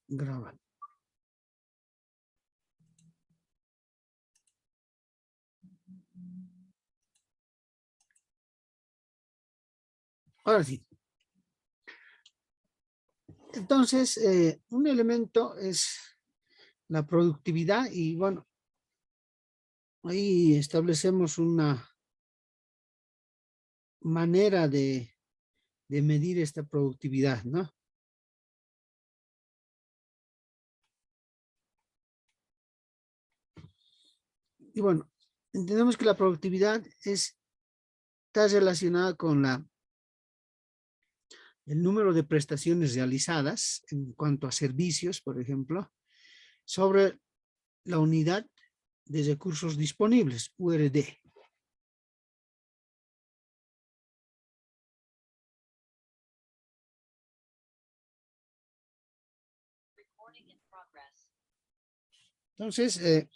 Grabar. Ahora sí. Entonces, un elemento es la productividad y bueno, ahí establecemos una manera de medir esta productividad, ¿no? Y bueno, entendemos que la productividad está relacionada con el número de prestaciones realizadas en cuanto a servicios, por ejemplo, sobre la unidad de recursos disponibles, URD. Entonces,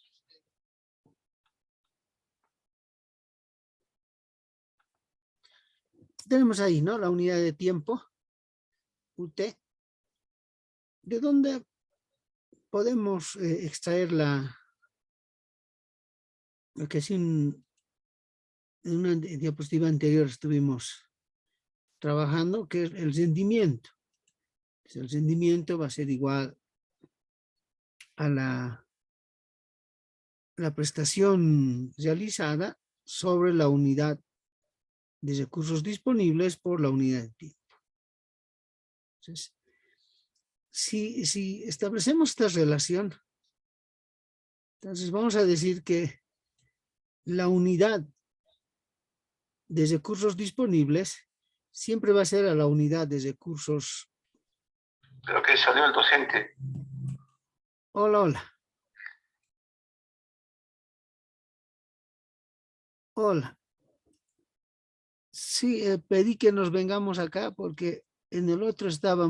tenemos ahí, ¿no? La unidad de tiempo, UT, de donde podemos extraer lo que sí en una diapositiva anterior estuvimos trabajando, que es el rendimiento. El rendimiento va a ser igual a la prestación realizada sobre la unidad de recursos disponibles por la unidad de tiempo. Entonces, si establecemos esta relación, entonces vamos a decir que la unidad de recursos disponibles siempre va a ser a la unidad de recursos. Creo que salió el docente. Hola, hola. Hola. Sí, pedí que nos vengamos acá porque en el otro estaba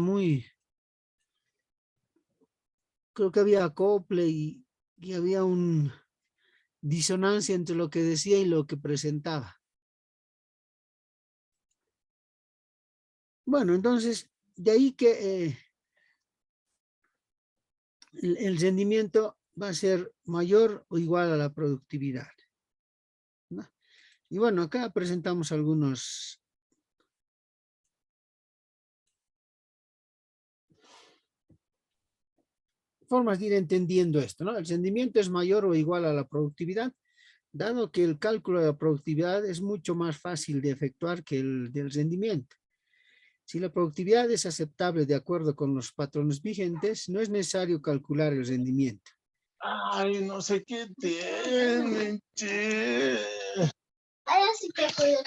creo que había acople y había un disonancia entre lo que decía y lo que presentaba. Bueno, entonces, de ahí que el rendimiento va a ser mayor o igual a la productividad, ¿no? Y bueno, acá presentamos algunos formas de ir entendiendo esto, ¿no? El rendimiento es mayor o igual a la productividad, dado que el cálculo de la productividad es mucho más fácil de efectuar que el del rendimiento. Si la productividad es aceptable de acuerdo con los patrones vigentes, no es necesario calcular el rendimiento. Ay, no sé qué tienen, che. Ahora sí te puedo.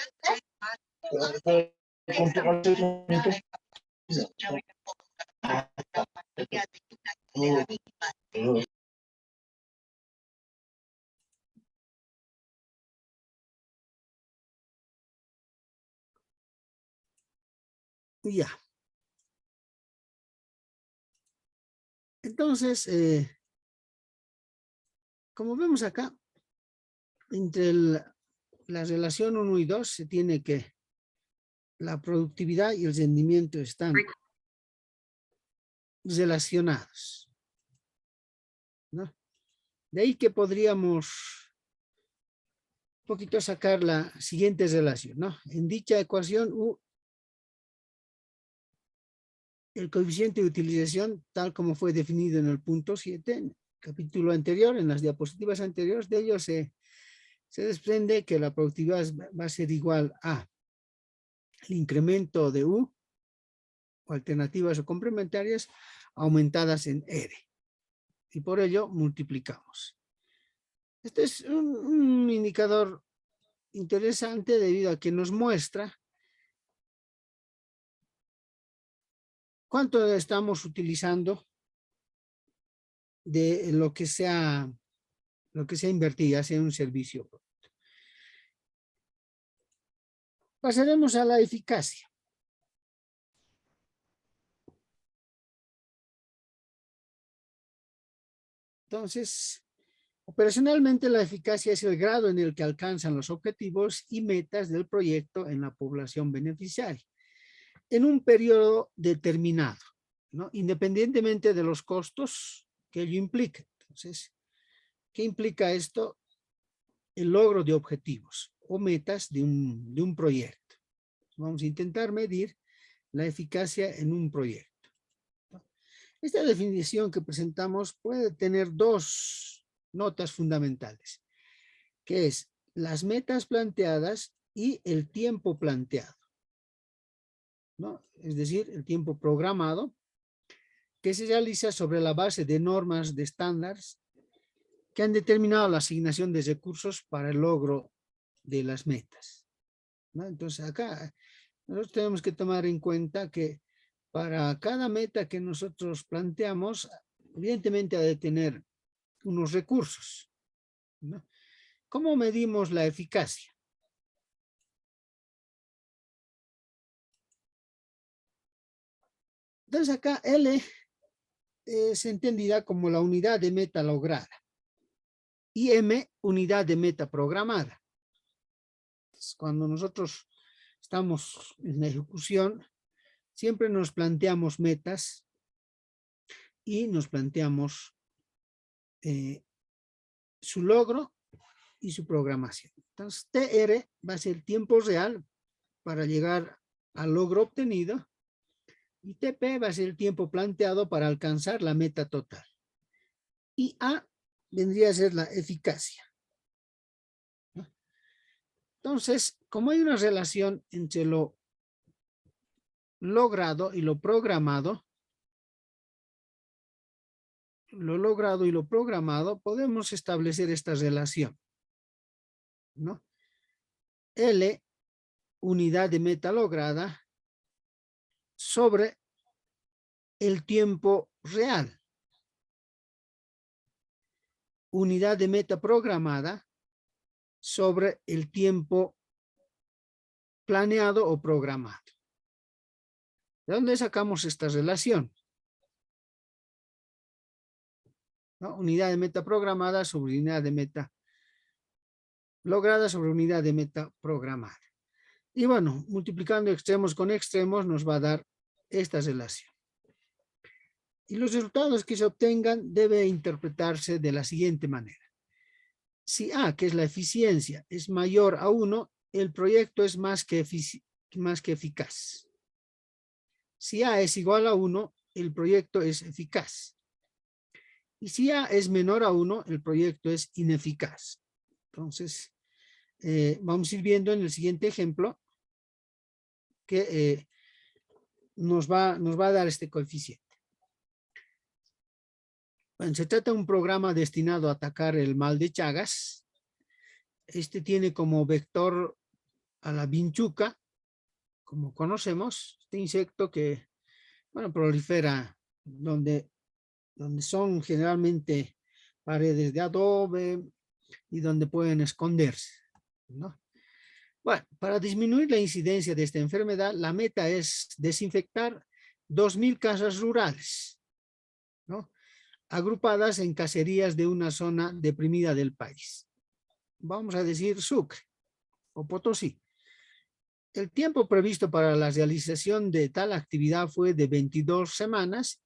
Ya. Entonces, como vemos acá, entre la relación 1 y 2 se tiene que la productividad y el rendimiento están relacionados, ¿no? De ahí que podríamos un poquito sacar la siguiente relación, ¿no? En dicha ecuación, U, el coeficiente de utilización, tal como fue definido en el punto 7, en el capítulo anterior, en las diapositivas anteriores, de ello se desprende que la productividad va a ser igual a el incremento de U, o alternativas o complementarias, aumentadas en R. Y por ello multiplicamos. Este es un indicador interesante debido a que nos muestra cuánto estamos utilizando de lo que sea invertido, sea un servicio. Pasaremos a la eficacia. Entonces, operacionalmente la eficacia es el grado en el que alcanzan los objetivos y metas del proyecto en la población beneficiaria en un periodo determinado. ¿no? Independientemente de los costos que ello implique. Entonces, ¿qué implica esto? El logro de objetivos o metas de un proyecto. Vamos a intentar medir la eficacia en un proyecto. Esta definición que presentamos puede tener dos notas fundamentales, que es las metas planteadas y el tiempo planteado, ¿no? Es decir, el tiempo programado, que se realiza sobre la base de normas, de estándares, que han determinado la asignación de recursos para el logro de las metas, ¿no? Entonces acá nosotros tenemos que tomar en cuenta que para cada meta que nosotros planteamos, evidentemente ha de tener unos recursos, ¿no? ¿Cómo medimos la eficacia? Entonces acá L es entendida como la unidad de meta lograda y M, unidad de meta programada. Entonces, cuando nosotros estamos en la ejecución, siempre nos planteamos metas y nos planteamos su logro y su programación. Entonces, TR va a ser tiempo real para llegar al logro obtenido y TP va a ser el tiempo planteado para alcanzar la meta total. Y A vendría a ser la eficacia. Entonces, como hay una relación entre lo logrado y lo programado, podemos establecer esta relación, ¿no? L, unidad de meta lograda, sobre el tiempo real. Unidad de meta programada sobre el tiempo planeado o programado. ¿De dónde sacamos esta relación? ¿No? Unidad de meta programada sobre unidad de meta lograda sobre unidad de meta programada. Y bueno, multiplicando extremos con extremos nos va a dar esta relación. Y los resultados que se obtengan debe interpretarse de la siguiente manera. Si A, que es la eficiencia, es mayor a 1, el proyecto es más que eficaz. Si A es igual a 1, el proyecto es eficaz. Y si A es menor a 1, el proyecto es ineficaz. Entonces, vamos a ir viendo en el siguiente ejemplo que nos va a dar este coeficiente. Bueno, se trata de un programa destinado a atacar el mal de Chagas. Este tiene como vector a la vinchuca, como conocemos, este insecto que, bueno, prolifera donde son generalmente paredes de adobe y donde pueden esconderse, ¿no? Bueno, para disminuir la incidencia de esta enfermedad, la meta es desinfectar 2.000 casas rurales, ¿no? Agrupadas en caserías de una zona deprimida del país. Vamos a decir Sucre o Potosí. El tiempo previsto para la realización de tal actividad fue de 22 semanas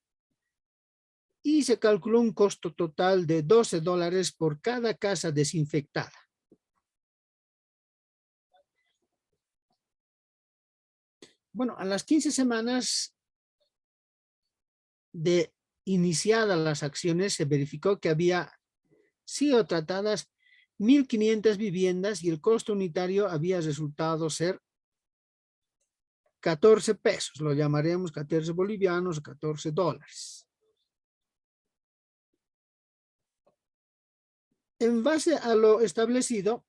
y se calculó un costo total de $12 por cada casa desinfectada. Bueno, a las 15 semanas de iniciadas las acciones se verificó que había sido tratadas 1.500 viviendas y el costo unitario había resultado ser 14 pesos, lo llamaremos 14 bolivianos o $14. En base a lo establecido,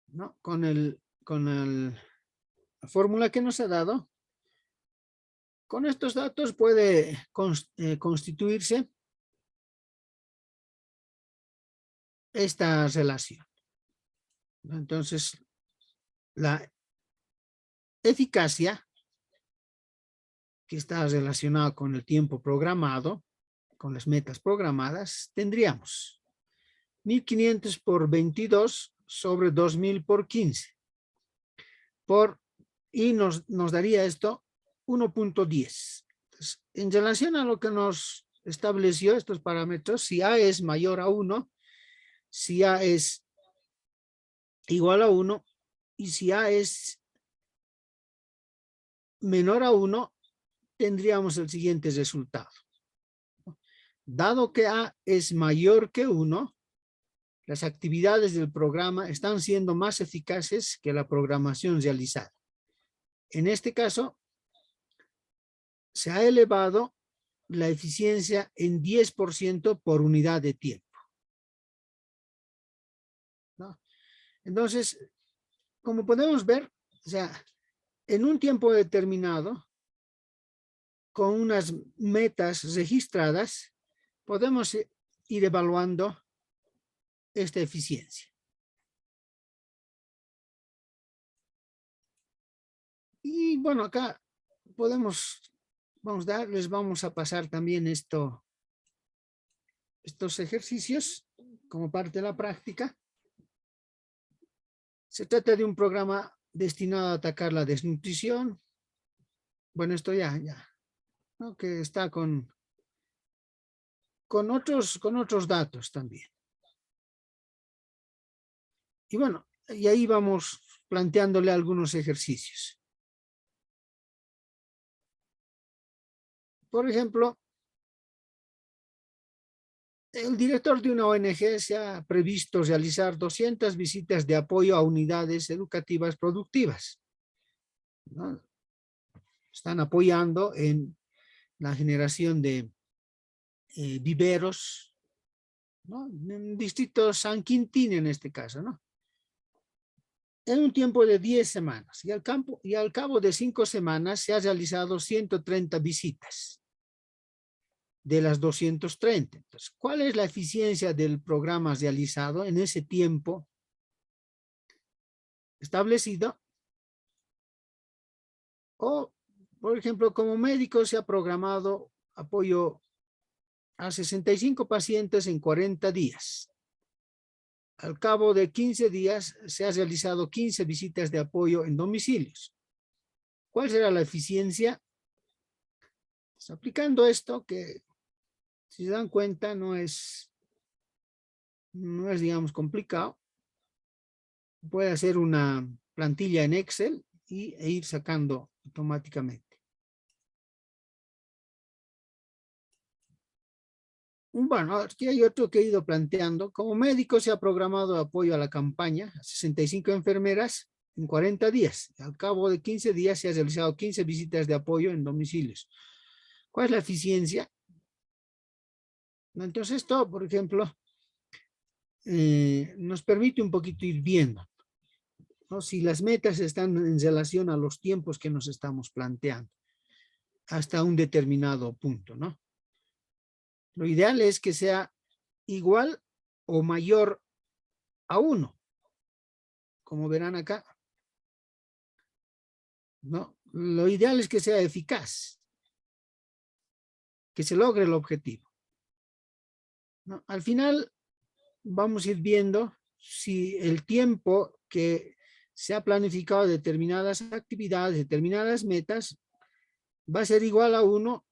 ¿no? con la fórmula que nos ha dado, con estos datos puede constituirse esta relación. Entonces, la eficacia, que está relacionada con el tiempo programado, con las metas programadas, tendríamos 1.500 por 22 sobre 2.000 por 15. Y nos daría esto 1.10. En relación a lo que nos estableció estos parámetros, si A es mayor a 1, si A es igual a 1 y si A es menor a 1, tendríamos el siguiente resultado. Dado que A es mayor que 1, las actividades del programa están siendo más eficaces que la programación realizada. En este caso, se ha elevado la eficiencia en 10% por unidad de tiempo, ¿no? Entonces, como podemos ver, o sea, en un tiempo determinado, con unas metas registradas, podemos ir evaluando esta eficiencia. Y bueno, acá les vamos a pasar también estos ejercicios como parte de la práctica. Se trata de un programa destinado a atacar la desnutrición. Bueno, esto ya, ¿no? Que está con otros datos también. Y bueno, y ahí vamos planteándole algunos ejercicios. Por ejemplo, el director de una ONG se ha previsto realizar 200 visitas de apoyo a unidades educativas productivas, ¿no? Están apoyando en la generación de viveros, ¿no? En distrito San Quintín en este caso, ¿no? En un tiempo de 10 semanas y al cabo de 5 semanas se ha realizado 130 visitas de las 230. Entonces, ¿cuál es la eficiencia del programa realizado en ese tiempo establecido? O, por ejemplo, como médico se ha programado apoyo a 65 pacientes en 40 días. Al cabo de 15 días se ha realizado 15 visitas de apoyo en domicilios. ¿Cuál será la eficiencia? Pues aplicando esto, que si se dan cuenta no es digamos complicado. Puede hacer una plantilla en Excel e ir sacando automáticamente. Bueno, aquí hay otro que he ido planteando. Como médico se ha programado apoyo a la campaña a 65 enfermeras en 40 días. Al cabo de 15 días se ha realizado 15 visitas de apoyo en domicilios. ¿Cuál es la eficiencia? Entonces esto, por ejemplo, nos permite un poquito ir viendo, ¿no? Si las metas están en relación a los tiempos que nos estamos planteando hasta un determinado punto, ¿no? Lo ideal es que sea igual o mayor a 1, como verán acá, ¿no? Lo ideal es que sea eficaz, que se logre el objetivo, ¿no? Al final vamos a ir viendo si el tiempo que se ha planificado determinadas actividades, determinadas metas, va a ser igual a 1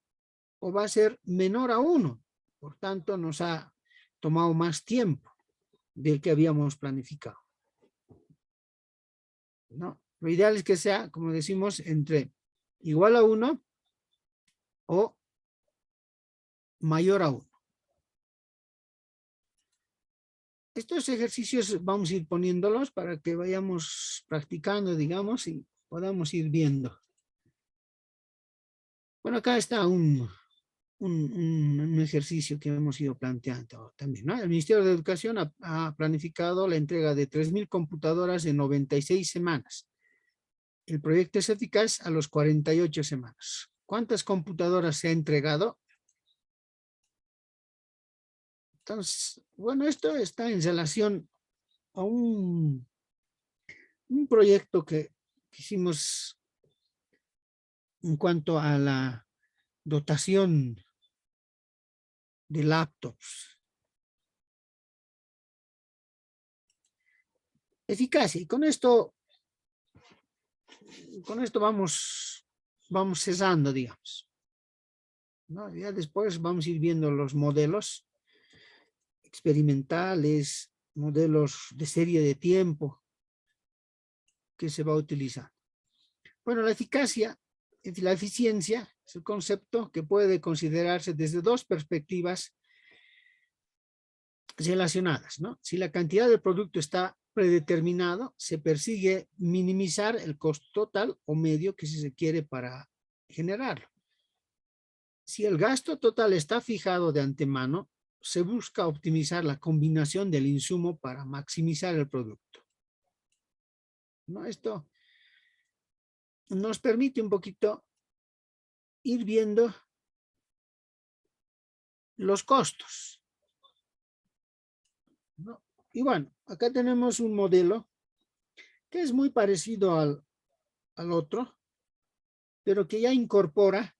o va a ser menor a 1. Por tanto, nos ha tomado más tiempo del que habíamos planificado, ¿no? Lo ideal es que sea, como decimos, entre igual a 1 o mayor a 1. Estos ejercicios vamos a ir poniéndolos para que vayamos practicando, digamos, y podamos ir viendo. Bueno, acá está un ejercicio que hemos ido planteando también, ¿no? El Ministerio de Educación ha planificado la entrega de 3,000 computadoras en 96 semanas. El proyecto es eficaz a los 48 semanas. ¿Cuántas computadoras se ha entregado? Entonces, bueno, esto está en relación a un proyecto que hicimos en cuanto a la dotación de laptops. Eficacia. Y con esto vamos vamos cesando, digamos, ¿no? Ya después vamos a ir viendo los modelos experimentales, modelos de serie de tiempo que se va a utilizar. Bueno, la eficacia, la eficiencia es el concepto que puede considerarse desde dos perspectivas relacionadas, ¿no? Si la cantidad de producto está predeterminado, se persigue minimizar el costo total o medio que se quiere para generarlo. Si el gasto total está fijado de antemano, se busca optimizar la combinación del insumo para maximizar el producto, ¿no? Esto nos permite un poquito ir viendo los costos, ¿no? Y bueno, acá tenemos un modelo que es muy parecido al otro, pero que ya incorpora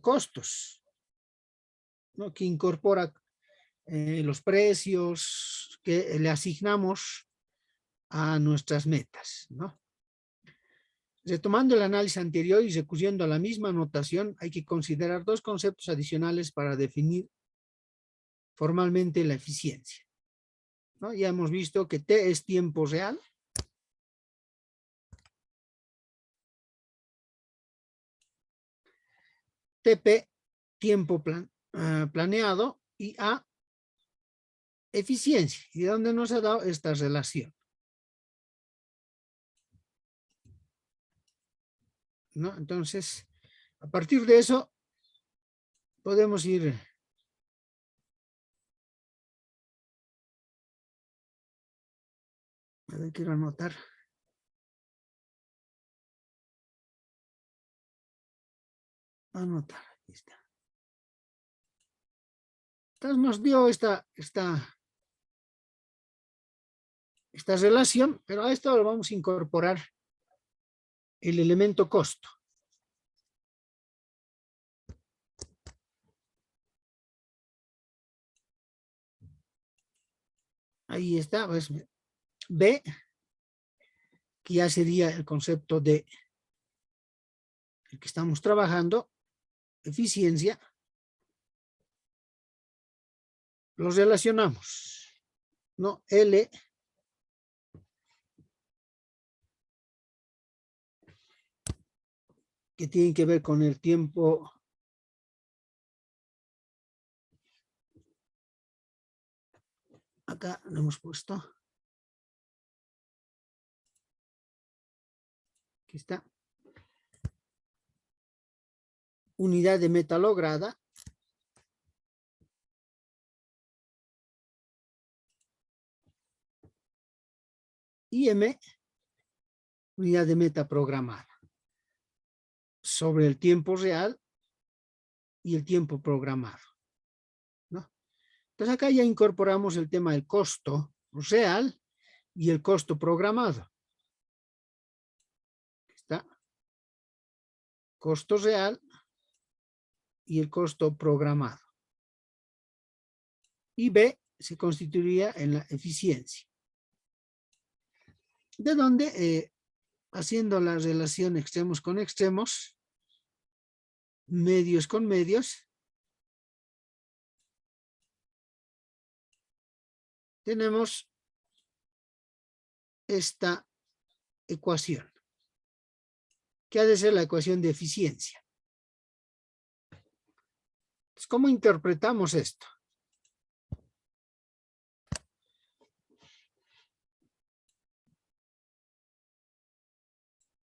costos, ¿no? Que incorpora los precios que le asignamos a nuestras metas, ¿no? Retomando el análisis anterior y recurriendo a la misma notación, hay que considerar dos conceptos adicionales para definir formalmente la eficiencia, ¿no? Ya hemos visto que T es tiempo real. TP, tiempo planeado, y A, eficiencia. ¿Y de dónde nos ha dado esta relación? ¿No? Entonces, a partir de eso, podemos ir a ver, quiero anotar. Anotar, aquí está. Entonces nos dio esta relación, pero a esto lo vamos a incorporar el elemento costo. Ahí está, pues, B, que ya sería el concepto de el que estamos trabajando, eficiencia. Los relacionamos, ¿no? L, que tiene que ver con el tiempo acá lo hemos puesto. Aquí está. Unidad de meta lograda. Y M, unidad de meta programada. Sobre el tiempo real y el tiempo programado, ¿no? Entonces acá ya incorporamos el tema del costo real y el costo programado. Está costo real y el costo programado. Y B se constituiría en la eficiencia. De donde, haciendo la relación extremos con extremos, medios con medios, tenemos esta ecuación, que ha de ser la ecuación de eficiencia. Entonces, ¿cómo interpretamos esto?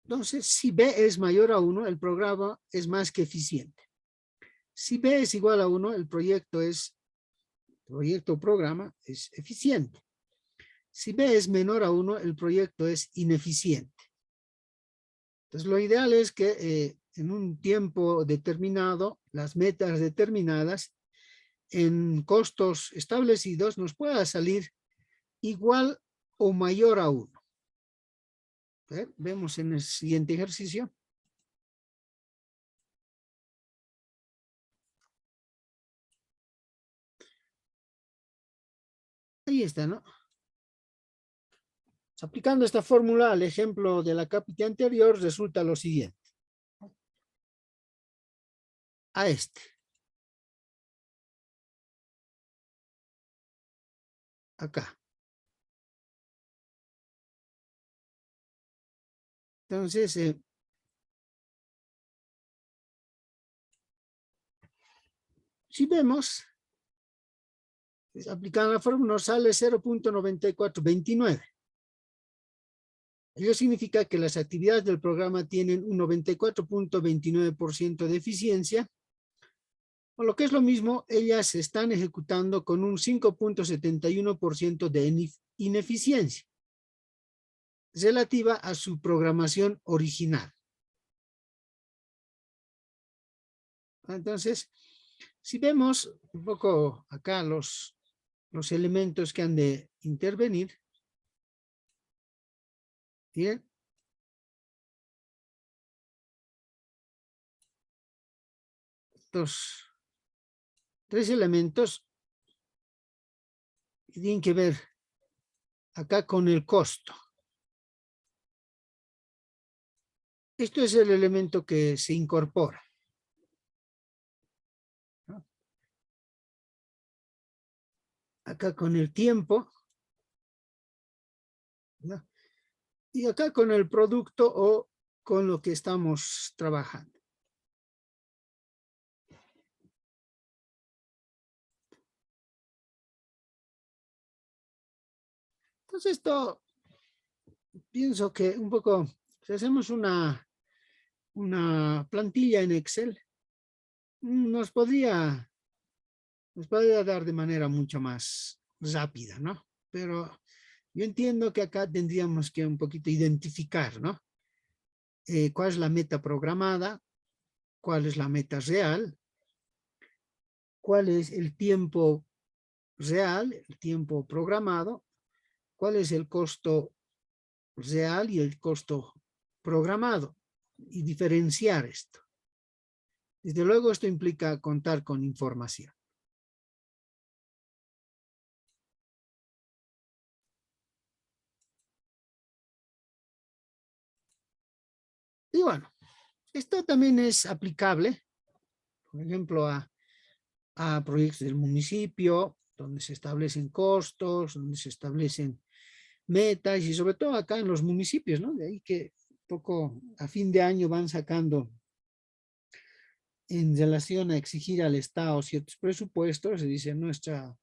Entonces, si B es mayor a 1, el programa es más que eficiente. Si B es igual a 1, el proyecto o programa es eficiente. Si B es menor a 1, el proyecto es ineficiente. Entonces, lo ideal es que en un tiempo determinado, las metas determinadas, en costos establecidos, nos pueda salir igual o mayor a 1. Vemos en el siguiente ejercicio. Ahí está, ¿no? Aplicando esta fórmula al ejemplo de la cápita anterior, resulta lo siguiente. a este. Acá. Entonces, si vemos, aplicando la fórmula nos sale 0.9429. Ello significa que las actividades del programa tienen un 94.29% de eficiencia, o lo que es lo mismo, ellas se están ejecutando con un 5.71% de ineficiencia relativa a su programación original. Entonces, si vemos un poco acá los elementos que han de intervenir, bien, estos tres elementos tienen que ver acá con el costo. Esto es el elemento que se incorpora. Acá con el tiempo, ¿no? Y acá con el producto o con lo que estamos trabajando. Entonces esto, pienso que un poco, si hacemos una plantilla en Excel, nos podría dar de manera mucho más rápida, ¿no? Pero yo entiendo que acá tendríamos que un poquito identificar, ¿no? ¿Cuál es la meta programada? ¿Cuál es la meta real? ¿Cuál es el tiempo real, el tiempo programado? ¿Cuál es el costo real y el costo programado? Y diferenciar esto. Desde luego esto implica contar con información. Y bueno, esto también es aplicable, por ejemplo, a proyectos del municipio, donde se establecen costos, donde se establecen metas y sobre todo acá en los municipios, ¿no? De ahí que poco a fin de año van sacando en relación a exigir al Estado ciertos presupuestos, se dice nuestra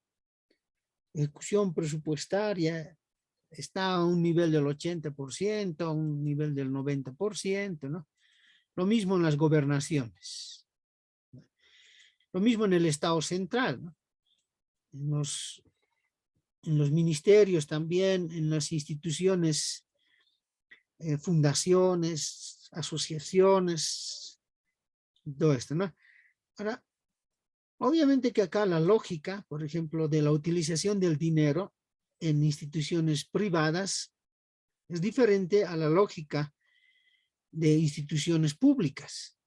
ejecución presupuestaria está a un nivel del 80%, a un nivel del 90%, ¿no? Lo mismo en las gobernaciones. Lo mismo en el Estado central, ¿no? En los ministerios también, en las instituciones, fundaciones, asociaciones, todo esto, ¿no? Ahora, obviamente que acá la lógica, por ejemplo, de la utilización del dinero en instituciones privadas es diferente a la lógica de instituciones públicas.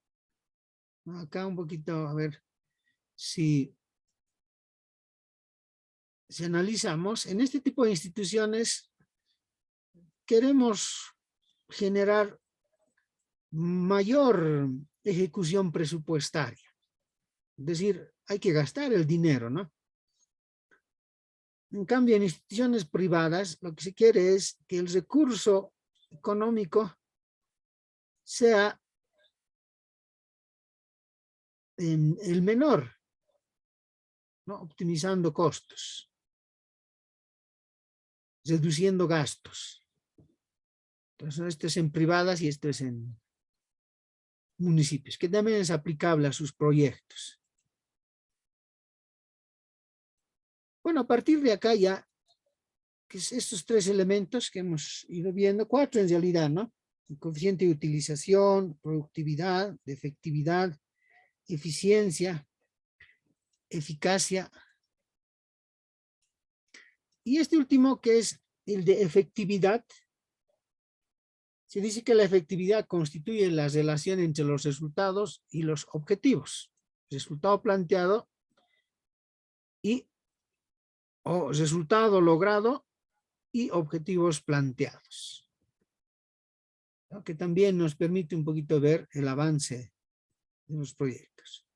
Acá un poquito, a ver si analizamos, en este tipo de instituciones queremos generar mayor ejecución presupuestaria. Es decir, hay que gastar el dinero, ¿no? En cambio, en instituciones privadas, lo que se quiere es que el recurso económico sea el menor, ¿no? Optimizando costos, reduciendo gastos. Entonces, esto es en privadas y esto es en municipios, que también es aplicable a sus proyectos. Bueno, a partir de acá ya, que es estos tres elementos que hemos ido viendo, cuatro en realidad, ¿no? El coeficiente de utilización, productividad, de efectividad, eficiencia, eficacia. Y este último, que es el de efectividad, se dice que la efectividad constituye la relación entre los resultados y los objetivos. Resultado planteado o resultado logrado y objetivos planteados. ¿No? Que también nos permite un poquito ver el avance de los proyectos.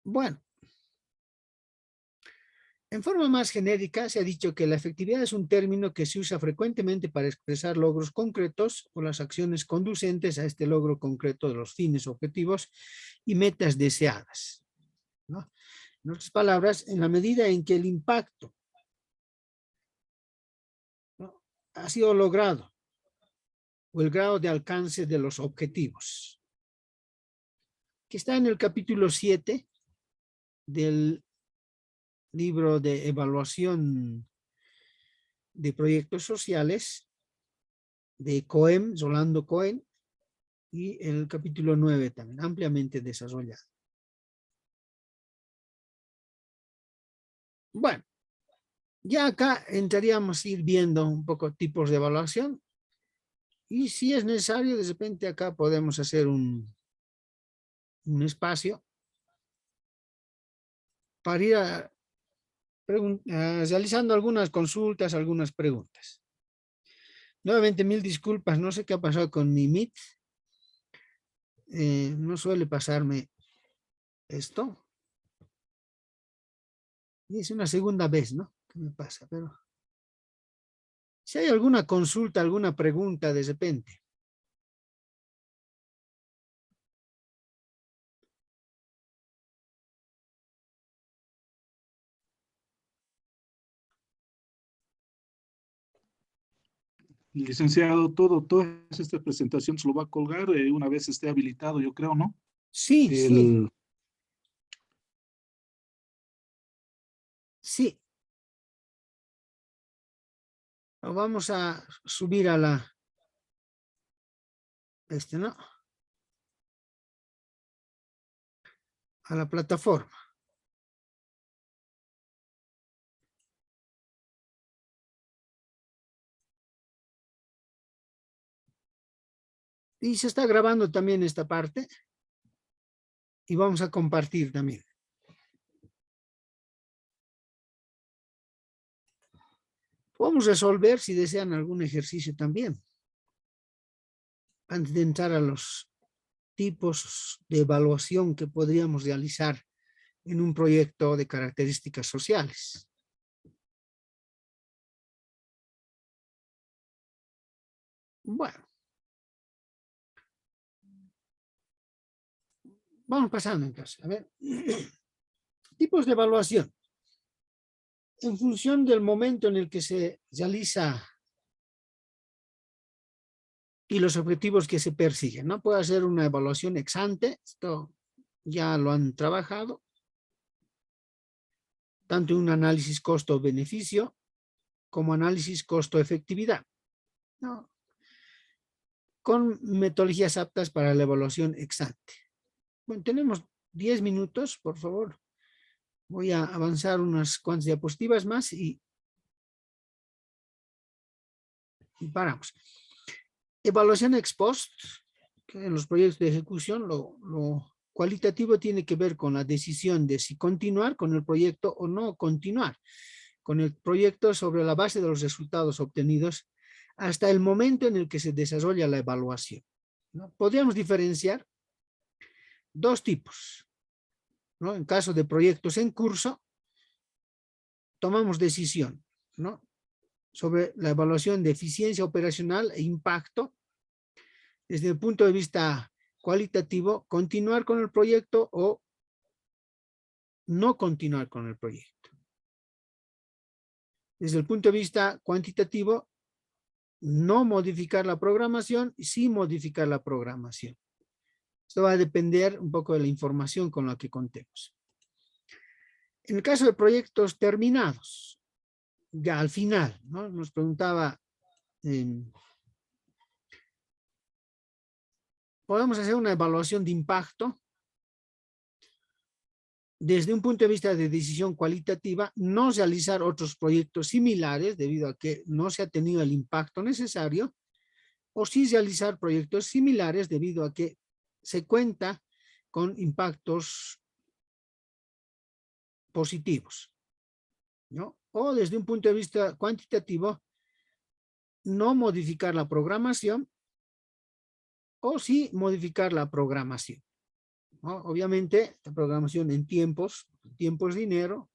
Bueno, en forma más genérica se ha dicho que la efectividad es un término que se usa frecuentemente para expresar logros concretos o las acciones conducentes a este logro concreto de los fines, objetivos y metas deseadas, ¿no? En otras palabras, en la medida en que el impacto, ¿no?, ha sido logrado o el grado de alcance de los objetivos, que está en el capítulo 7 del libro de evaluación de proyectos sociales de Cohen, Rolando Cohen, y el capítulo 9 también, ampliamente desarrollado. Bueno, ya acá entraríamos a ir viendo un poco tipos de evaluación, y si es necesario, de repente acá podemos hacer un espacio para ir realizando algunas consultas, algunas preguntas. Nuevamente, mil disculpas, no sé qué ha pasado con mi Meet. No suele pasarme esto. Y es una segunda vez, ¿no?, que me pasa, pero si hay alguna consulta, alguna pregunta de repente. Licenciado, toda esta presentación se lo va a colgar una vez esté habilitado, yo creo, ¿no? Sí, sí, sí. Lo vamos a subir a la, ¿no?, a la plataforma. Y se está grabando también esta parte. Y vamos a compartir también. Podemos resolver, si desean, algún ejercicio también, antes de entrar a los tipos de evaluación que podríamos realizar en un proyecto de características sociales. Bueno. Vamos pasando entonces. A ver. Tipos de evaluación. En función del momento en el que se realiza y los objetivos que se persiguen, ¿no? Puede ser una evaluación ex ante, esto ya lo han trabajado, tanto un análisis costo-beneficio como análisis costo-efectividad, ¿no?, con metodologías aptas para la evaluación ex ante. Bueno, tenemos 10 minutos, por favor. Voy a avanzar unas cuantas diapositivas más y paramos. Evaluación ex post, que en los proyectos de ejecución, lo cualitativo tiene que ver con la decisión de si continuar con el proyecto o no continuar con el proyecto sobre la base de los resultados obtenidos hasta el momento en el que se desarrolla la evaluación, ¿no? Podríamos diferenciar dos tipos, ¿no? En caso de proyectos en curso, tomamos decisión, ¿no?, sobre la evaluación de eficiencia operacional e impacto. Desde el punto de vista cualitativo, continuar con el proyecto o no continuar con el proyecto. Desde el punto de vista cuantitativo, no modificar la programación y sí modificar la programación. Esto va a depender un poco de la información con la que contemos. En el caso de proyectos terminados, ya al final, ¿no?, nos preguntaba, podemos hacer una evaluación de impacto desde un punto de vista de decisión cualitativa, no realizar otros proyectos similares debido a que no se ha tenido el impacto necesario, o sí realizar proyectos similares debido a que se cuenta con impactos positivos, ¿no? O desde un punto de vista cuantitativo, no modificar la programación o sí modificar la programación. ¿no? Obviamente, la programación en tiempos, tiempo es dinero,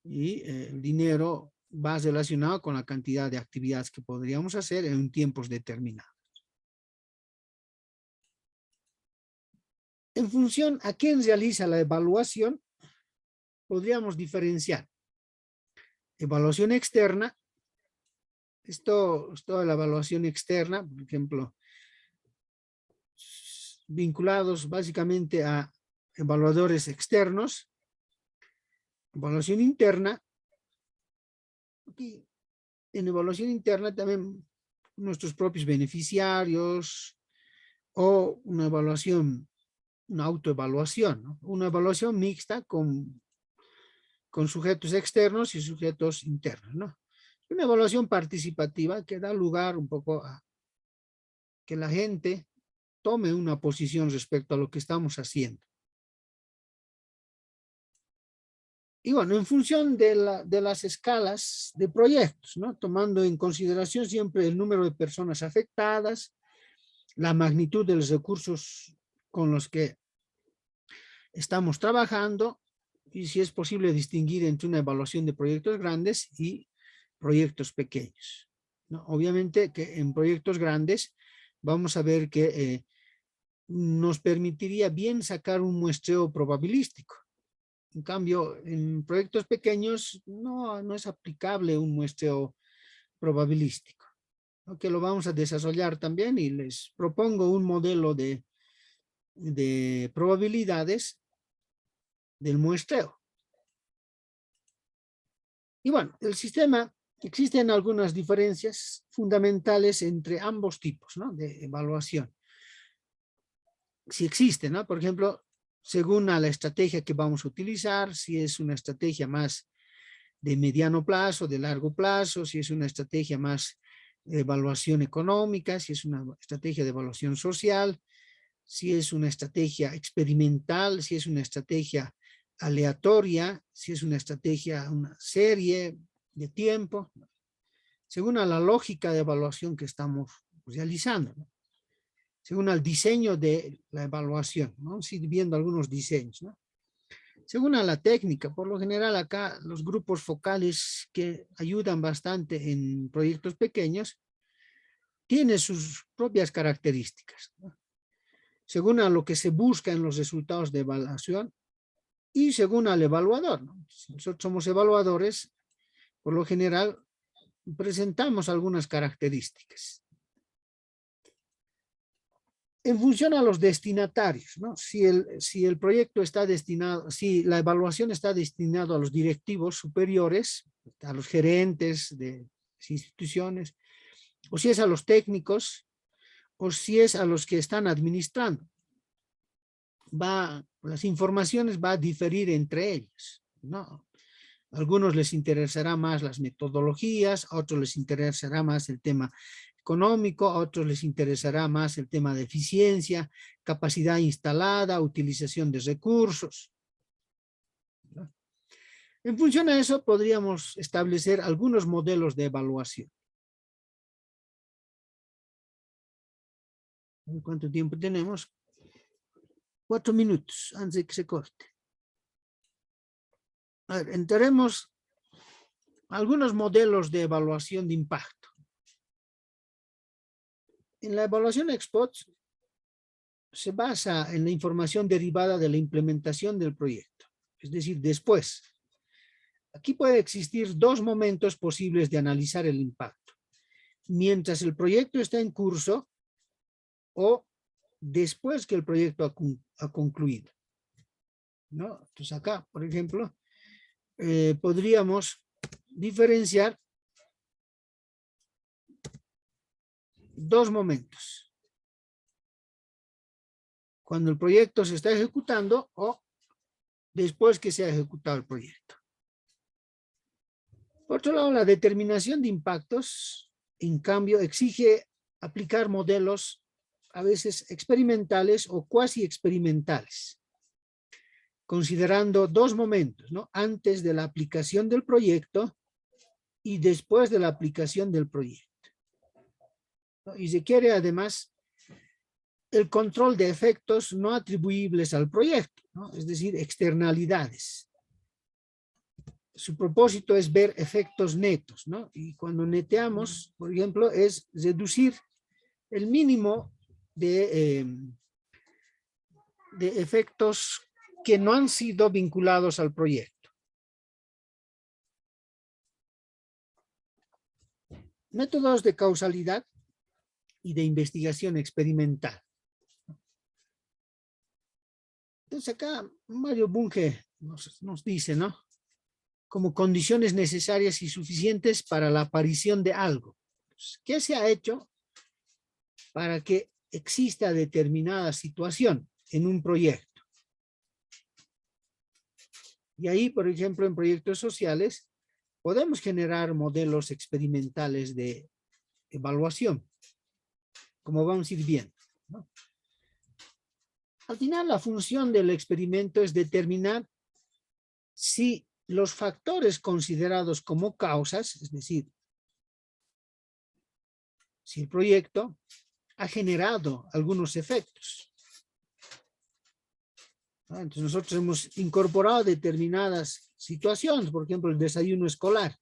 y el dinero va relacionado con la cantidad de actividades que podríamos hacer en tiempos determinados. En función a quién realiza la evaluación, podríamos diferenciar evaluación externa. Esto es toda la evaluación externa, por ejemplo, vinculados básicamente a evaluadores externos. Evaluación interna. Aquí, en evaluación interna también nuestros propios beneficiarios, o una evaluación, una autoevaluación, ¿no? Una evaluación mixta con sujetos externos y sujetos internos, ¿no? Una evaluación participativa que da lugar un poco a que la gente tome una posición respecto a lo que estamos haciendo. Y bueno, en función de las escalas de proyectos, ¿no? Tomando en consideración siempre el número de personas afectadas, la magnitud de los recursos con los que estamos trabajando, y si es posible distinguir entre una evaluación de proyectos grandes y proyectos pequeños, ¿no? Obviamente que en proyectos grandes vamos a ver que nos permitiría bien sacar un muestreo probabilístico. En cambio, en proyectos pequeños no es aplicable un muestreo probabilístico, ¿no? Que lo vamos a desarrollar también, y les propongo un modelo de probabilidades del muestreo. Y bueno, el sistema, existen algunas diferencias fundamentales entre ambos tipos, ¿no? De evaluación. Si existe, ¿no? Por ejemplo, según a la estrategia que vamos a utilizar, si es una estrategia más de mediano plazo, de largo plazo, si es una estrategia más de evaluación económica, si es una estrategia de evaluación social, si es una estrategia experimental, si es una estrategia aleatoria, si es una estrategia, una serie de tiempo, según a la lógica de evaluación que estamos realizando, ¿no? Según al diseño de la evaluación, ¿no? Vamos a ir viendo algunos diseños, ¿no? Según a la técnica, por lo general acá los grupos focales que ayudan bastante en proyectos pequeños tienen sus propias características, ¿no? Según a lo que se busca en los resultados de evaluación y según al evaluador, ¿no? Si nosotros somos evaluadores, por lo general presentamos algunas características. En función a los destinatarios, ¿no? Si el proyecto está destinado, si la evaluación está destinada a los directivos superiores, a los gerentes de las instituciones, o si es a los técnicos, o si es a los que están administrando, las informaciones va a diferir entre ellos, ¿no? A algunos les interesará más las metodologías, a otros les interesará más el tema económico, a otros les interesará más el tema de eficiencia, capacidad instalada, utilización de recursos, ¿no? En función a eso podríamos establecer algunos modelos de evaluación. ¿Cuánto tiempo tenemos? 4 minutos antes de que se corte. A ver, entraremos a algunos modelos de evaluación de impacto. En la evaluación ex post se basa en la información derivada de la implementación del proyecto, es decir, después. Aquí puede existir dos momentos posibles de analizar el impacto: mientras el proyecto está en curso o después que el proyecto ha concluido, ¿no? Entonces acá, por ejemplo, podríamos diferenciar dos momentos: cuando el proyecto se está ejecutando o después que se ha ejecutado el proyecto. Por otro lado, la determinación de impactos, en cambio, exige aplicar modelos a veces experimentales o cuasi experimentales, considerando dos momentos, ¿no? Antes de la aplicación del proyecto y después de la aplicación del proyecto, ¿no? Y requiere además el control de efectos no atribuibles al proyecto, ¿no? Es decir, externalidades. Su propósito es ver efectos netos, ¿no? Y cuando neteamos, por ejemplo, es reducir el mínimo de efectos que no han sido vinculados al proyecto. Métodos de causalidad y de investigación experimental. Entonces acá Mario Bunge nos dice, ¿no? Como condiciones necesarias y suficientes para la aparición de algo. ¿Qué se ha hecho para que exista determinada situación en un proyecto? Y ahí, por ejemplo, en proyectos sociales, podemos generar modelos experimentales de evaluación, como vamos a ir viendo, ¿no? Al final, la función del experimento es determinar si los factores considerados como causas, es decir, si el proyecto ha generado algunos efectos. Entonces nosotros hemos incorporado determinadas situaciones, por ejemplo, el desayuno escolar.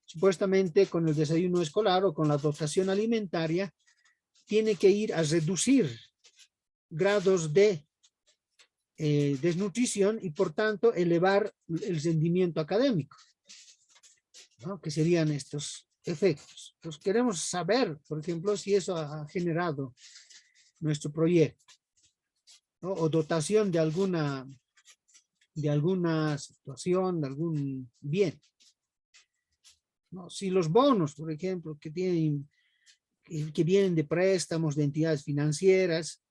Supuestamente con el desayuno escolar o con la dotación alimentaria, tiene que ir a reducir grados de desnutrición y por tanto elevar el rendimiento académico, ¿no? Que serían estos efectos. Entonces queremos saber, por ejemplo, si eso ha generado nuestro proyecto, ¿no? O dotación de alguna situación, de algún bien, ¿no? Si los bonos, por ejemplo, que vienen de préstamos de entidades financieras,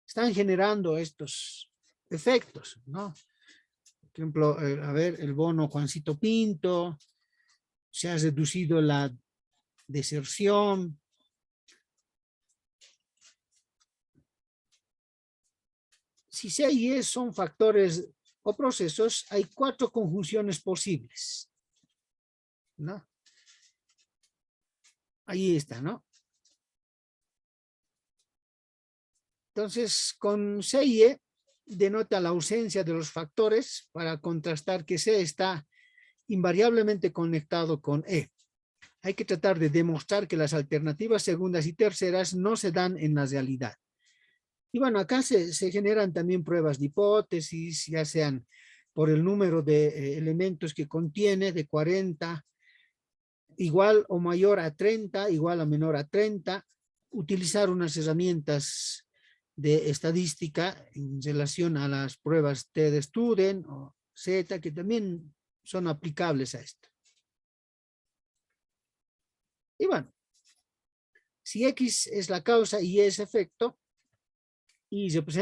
están generando estos efectos, ¿no? Por ejemplo, a ver, el bono Juancito Pinto, se ha reducido la deserción. Si C y E son factores o procesos, hay 4 conjunciones posibles, ¿no? Ahí está, ¿no? Entonces, con C y E denota la ausencia de los factores para contrastar que C está invariablemente conectado con E. Hay que tratar de demostrar que las alternativas segundas y terceras no se dan en la realidad. Y bueno, acá se generan también pruebas de hipótesis, ya sean por el número de elementos que contiene, de 40, igual o mayor a 30, igual o menor a 30, utilizar unas herramientas de estadística en relación a las pruebas T de Student o Z, que también son aplicables a esto. Y bueno, si X es la causa y Y es efecto, y representa